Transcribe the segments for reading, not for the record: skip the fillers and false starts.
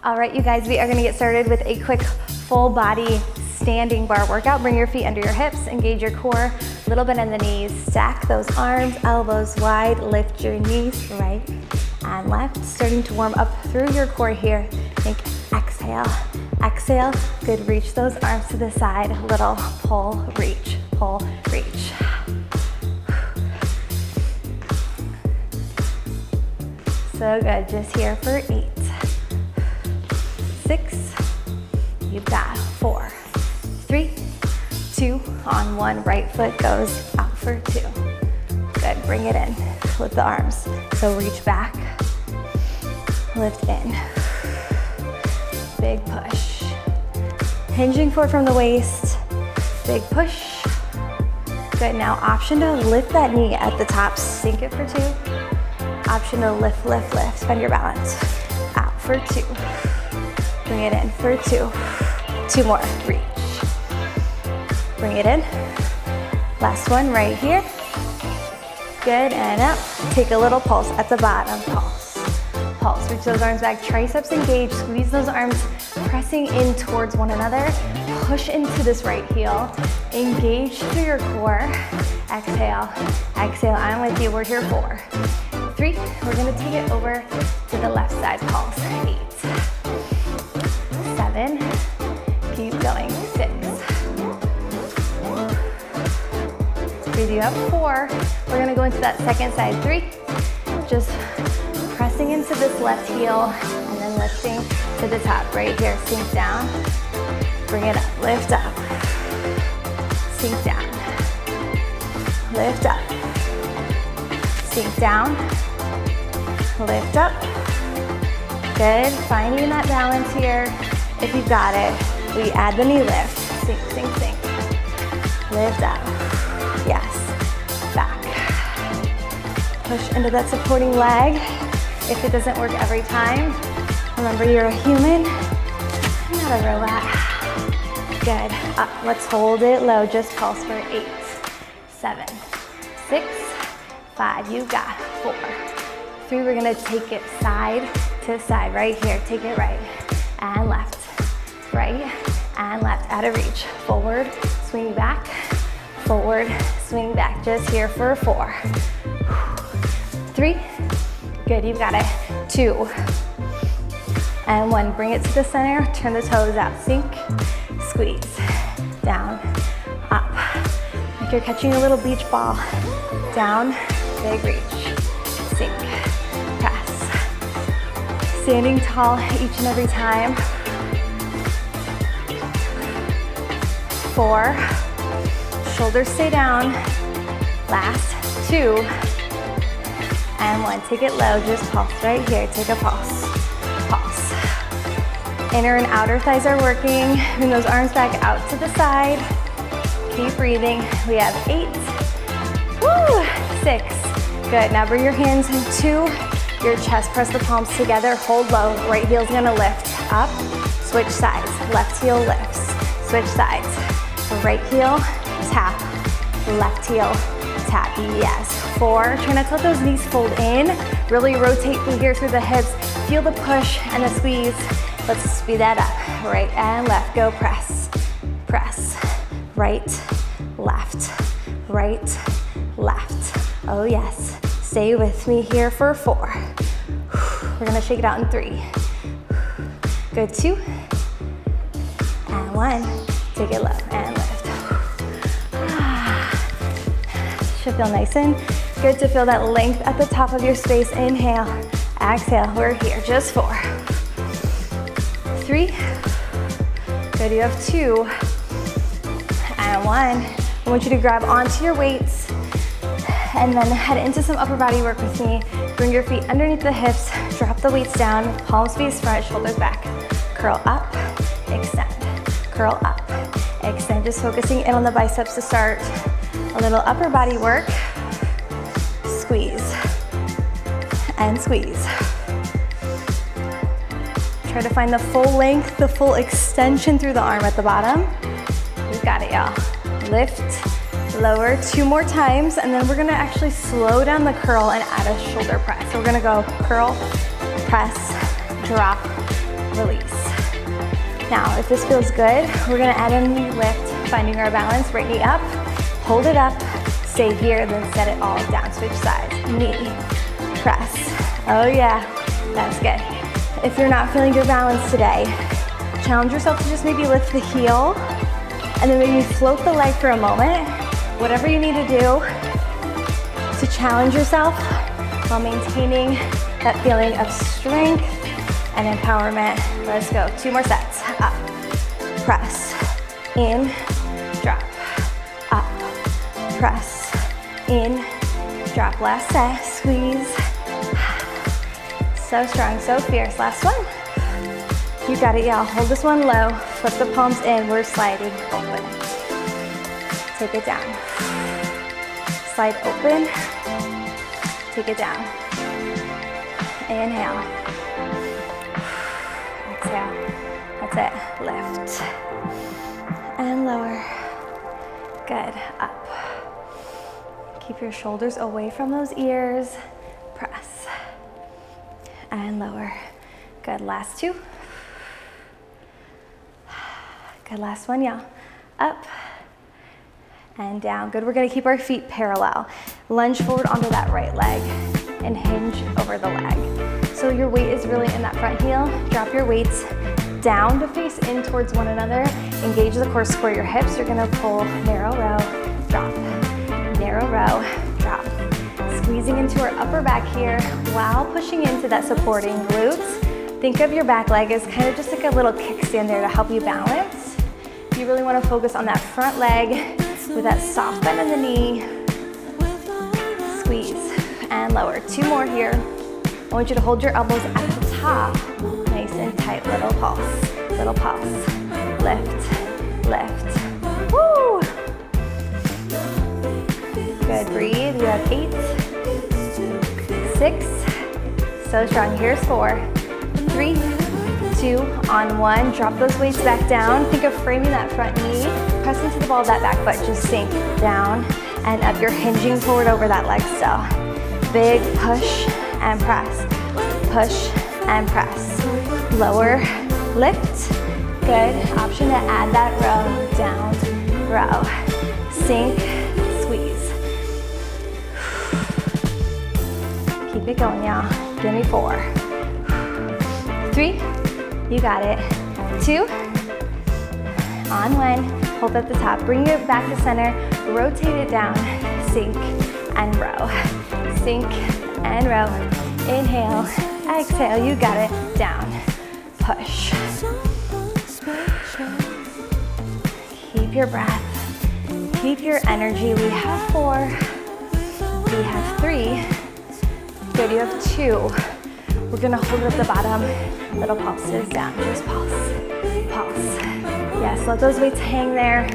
All right, you guys, we are gonna get started with a quick full body standing bar workout. Bring your feet under your hips, engage your core, little bend in the knees, stack those arms, elbows wide, lift your knees right and left, starting to warm up through your core here. Think exhale, exhale, good, reach those arms to the side, little pull, reach, so good, just here for 8, 6, you've got 4, 3, 2, on 1, right foot goes out for 2. Good, bring it in, lift the arms. So reach back, lift in, big push. Hinging forward from the waist, big push. Good, now option to lift that knee at the top, sink it for 2. Option to lift, lift, lift, find your balance. Out for 2. Bring it in for 2. 2 more, reach. Bring it in. Last one right here. Good, and up. Take a little pulse at the bottom, pulse. Pulse, reach those arms back, triceps engaged, squeeze those arms, pressing in towards one another. Push into this right heel. Engage through your core. Exhale, exhale, I'm with you, we're here 4, 3, we're gonna take it over to the left side, pulse, 8, 7, keep going, 6, breathe you up, 4, we're gonna go into that second side, 3, just pressing into this left heel and then lifting to the top, right here, sink down, bring it up, lift up, sink down, lift up, sink down, lift up. Good, finding that balance here. If you've got it, we add the knee lift. Sink, sink, sink. Lift up. Yes, back. Push into that supporting leg. If it doesn't work every time, remember you're a human, not a robot. Good, up, let's hold it low, just pulse for 8, 7, 6, 5, you got 4, 3, we're gonna take it side to side, right here, take it right and left, right and left, out of reach, forward, swing back, forward, swing back, just here for 4, 3, good, you've got it, 2, and 1, bring it to the center, turn the toes out, sink, squeeze, down, up, like you're catching a little beach ball, down, big reach, sink, press, standing tall each and every time, 4, shoulders stay down, last 2, and 1, take it low, just pulse right here, take a pulse, pulse. Inner and outer thighs are working. Bring those arms back out to the side. Keep breathing. We have 8, woo, 6. Good, now bring your hands into your chest. Press the palms together, hold low. Right heel's gonna lift up, switch sides. Left heel lifts, switch sides. Right heel, tap. Left heel, tap, yes. 4, try not to let those knees fold in. Really rotate through here through the hips. Feel the push and the squeeze. Let's speed that up. Right and left, go press, press. Right, left, right, left. Oh yes, stay with me here for 4. We're gonna shake it out in 3. Good, 2, and 1. Take it low and lift. Should feel nice and good to feel that length at the top of your space. Inhale, exhale, we're here, just 4. 3, good, you have 2, and 1. I want you to grab onto your weights and then head into some upper body work with me. Bring your feet underneath the hips, drop the weights down, palms face front, shoulders back. Curl up, extend, curl up, extend. Just focusing in on the biceps to start. A little upper body work. Squeeze and squeeze. Try to find the full length, the full extension through the arm at the bottom. You got it, y'all. Lift, lower, 2 more times, and then we're gonna actually slow down the curl and add a shoulder press. So we're gonna go curl, press, drop, release. Now, if this feels good, we're gonna add a knee lift, finding our balance, right knee up, hold it up, stay here, then set it all down, switch sides, knee, press. Oh yeah, that's good. If you're not feeling your balance today, challenge yourself to just maybe lift the heel, and then maybe float the leg for a moment, whatever you need to do to challenge yourself while maintaining that feeling of strength and empowerment. Let's go, 2 more sets. Up, press, in, drop, up, press, in, drop. Last set, squeeze. So strong, so fierce. Last one. You got it, y'all. Hold this one low, flip the palms in, we're sliding open. Take it down. Slide open, take it down. Inhale. Exhale. That's it. Lift. And lower. Good. Up. Keep your shoulders away from those ears. Press. And lower. Good. Last 2. Good. Last one, y'all. Up. And down. Good. We're gonna keep our feet parallel. Lunge forward onto that right leg and hinge over the leg. So your weight is really in that front heel. Drop your weights down to face in towards one another. Engage the core, square your hips. You're gonna pull, narrow row, drop, narrow row, drop. Squeezing into our upper back here while pushing into that supporting glutes. Think of your back leg as kind of just like a little kickstand there to help you balance. You really wanna focus on that front leg with that soft bend in the knee. Squeeze and lower. 2 more here. I want you to hold your elbows at the top, nice and tight, little pulse, little pulse. Lift, lift. Woo! Good, breathe. You have 8, 6, so strong. Here's 4, 3, 2, on 1. Drop those weights back down. Think of framing that front knee. Press into the ball of that back foot. Just sink down and up. You're hinging forward over that leg still. Big push and press. Push and press. Lower, lift. Good. Option to add that row, down, row. Sink, squeeze. Keep it going, y'all. Give me 4, 3, you got it. 2, on 1, hold at the top. Bring it back to center, rotate it down, sink and row. Sink and row. Inhale, exhale, you got it. Down, push. Keep your breath, keep your energy. We have 4, we have 3, good, you have 2. We're gonna hold it at the bottom, little pulses down, just pulse, pulse. Yes, let those weights hang there.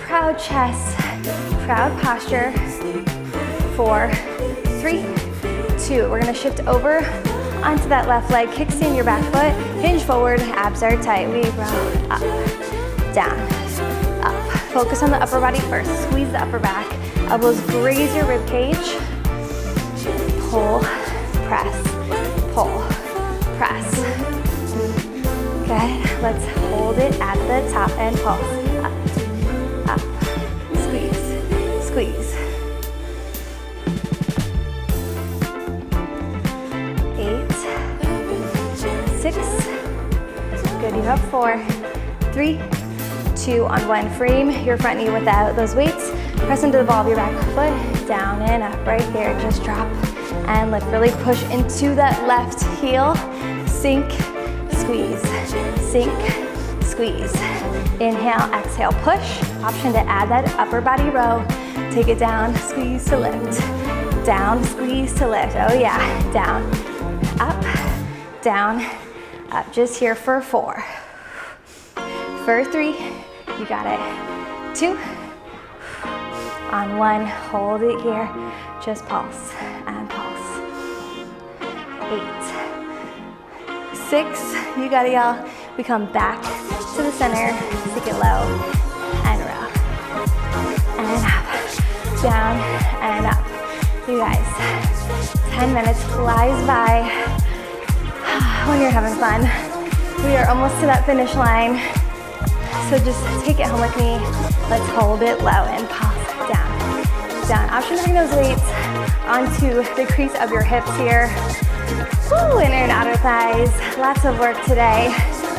Proud chest, proud posture. 4, 3, 2. We're gonna shift over onto that left leg, kickstand your back foot, hinge forward, abs are tight. We roll up, down, up. Focus on the upper body first, squeeze the upper back. Elbows graze your rib cage. Pull, press, pull, press. Good, let's hold it at the top and pulse. Up, up, squeeze, squeeze. 8, 6, good, you have 4, 3, 2, on 1. Frame your front knee without those weights. Press into the ball of your back foot, down and up, right here, just drop and lift. Really push into that left heel, sink, squeeze, sink, squeeze. Inhale, exhale, push. Option to add that upper body row. Take it down, squeeze to lift. Down, squeeze to lift. Oh yeah, down, up, down, up. Just here for 4. For 3, you got it. 2, on 1, hold it here. Just pulse and pulse. 8, 6, you got it, y'all. We come back to the center, take it low, and row. And up, down, and up. You guys, 10 minutes flies by when you're having fun. We are almost to that finish line. So just take it home with me. Let's hold it low and pause, down, down. Option to bring those weights onto the crease of your hips here. Woo, inner and outer thighs. Lots of work today.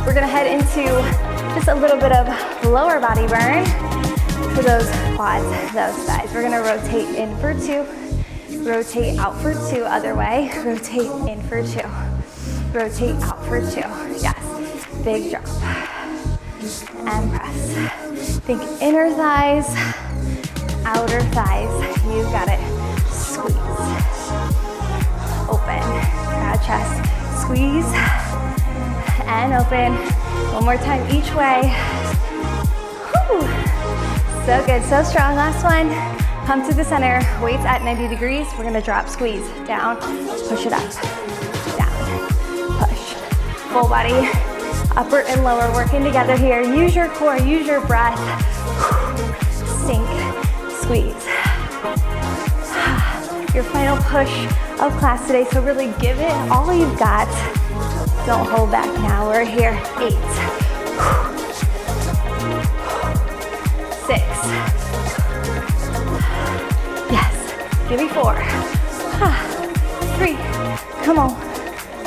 We're gonna head into just a little bit of lower body burn for those quads, those thighs. We're gonna rotate in for 2, rotate out for 2, other way, rotate in for 2, rotate out for 2. Yes, big drop. And press. Think inner thighs, outer thighs. You got it. Squeeze. Open. Proud chest. Squeeze. And open. One more time each way. Whew. So good, so strong. Last one. Come to the center. Weights at 90 degrees. We're gonna drop, squeeze. Down. Push it up. Down. Push. Full body. Upper and lower working together here. Use your core, use your breath. Sink, squeeze. Your final push of class today, so really give it all you've got. Don't hold back now, we're here. 8, 6, yes, give me 4, 3, come on,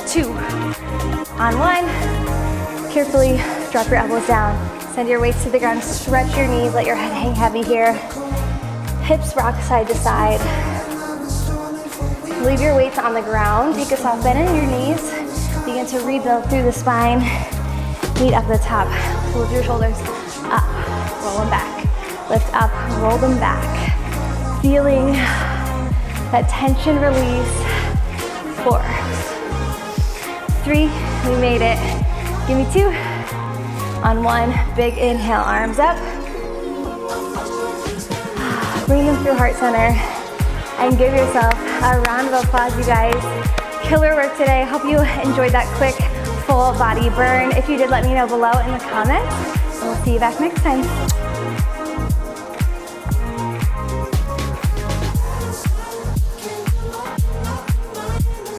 2, on 1. Carefully drop your elbows down. Send your weights to the ground. Stretch your knees. Let your head hang heavy here. Hips rock side to side. Leave your weights on the ground. Take a soft bend in your knees. Begin to rebuild through the spine. Meet up the top. Lift your shoulders up. Roll them back. Lift up. Roll them back. Feeling that tension release. 4, 3. We made it. Give me 2. On 1, big inhale, arms up. Bring them through heart center and give yourself a round of applause, you guys. Killer work today. Hope you enjoyed that quick full body burn. If you did, let me know below in the comments, and we'll see you back next time.